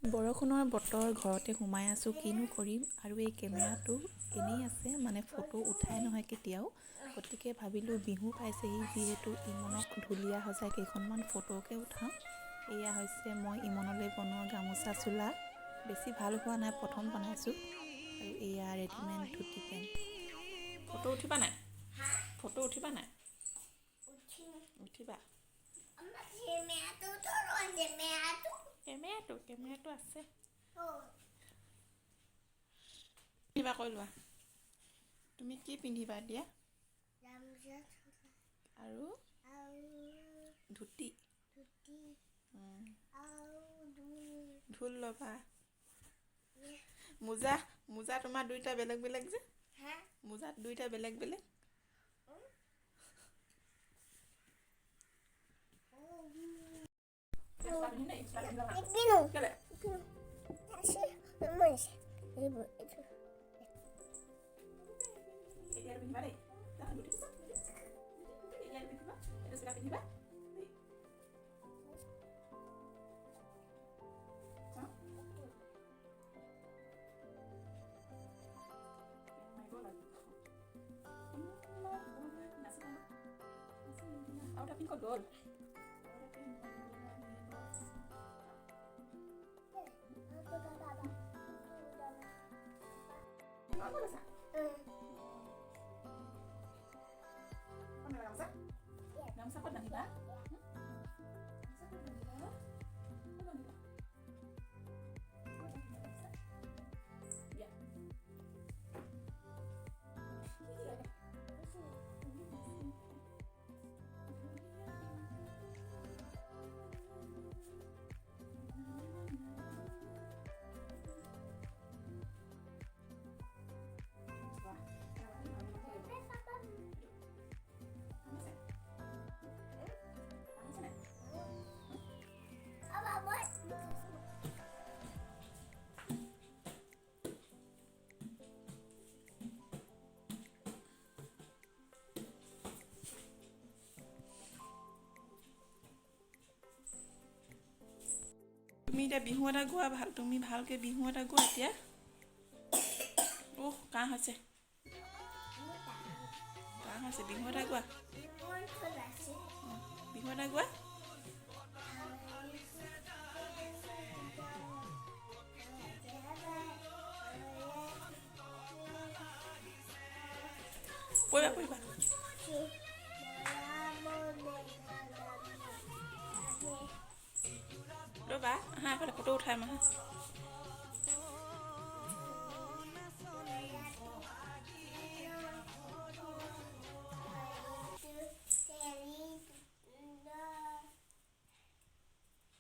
বৰষুণৰ বতৰ ঘৰতে সোমাই আছোঁ, কিনো কৰিম আৰু এই কেমেৰাটো এনেই আছে, মানে ফটো উঠাই নহয় কেতিয়াও। গতিকে ভাবিলোঁ বিহু পাইছেহি যিহেতু ইমনক ঢুলীয়া সজাই কেইখনমান ফটোকে উঠাওঁ। এয়া হৈছে মই ইমনলৈ বনোৱা গামোচা চোলা। বেছি ভাল হোৱা নাই, প্ৰথম বনাইছোঁ। আৰু এয়া ৰেডিমেড ধুতি পেণ্ট। ফটো উঠিবা নাই? ফটো উঠিবা নাই? উঠিবা। কেমেৰাটো আছে। কিবা কৈ লোৱা। তুমি কি পিন্ধিবা এতিয়া? আৰু ধুতি। ঢোল ল'বা। মোজা তোমাৰ দুইটা বেলেগ বেলেগ যে। মোজাত দুইটা বেলেগ বেলেগ। ক'ত গ'ল? গামোচা ক'ত বান্ধিবা? তুমি এতিয়া বিহু এটা গোৱা, তুমি ভালকৈ বিহু এটা গোৱা এতিয়া। কাহ হৈছে। বিহু এটা গোৱা। বিহু এটা গোৱা। পৰিবা। ৰ'বা, আহা এফালে ফটো উঠাম আহা।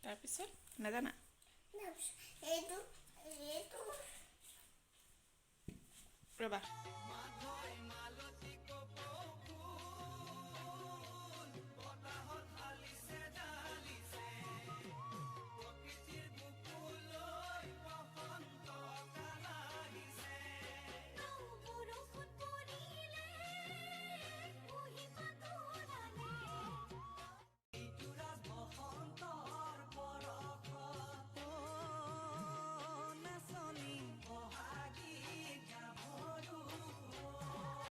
তাৰপিছত নাজানা? ৰ'বা।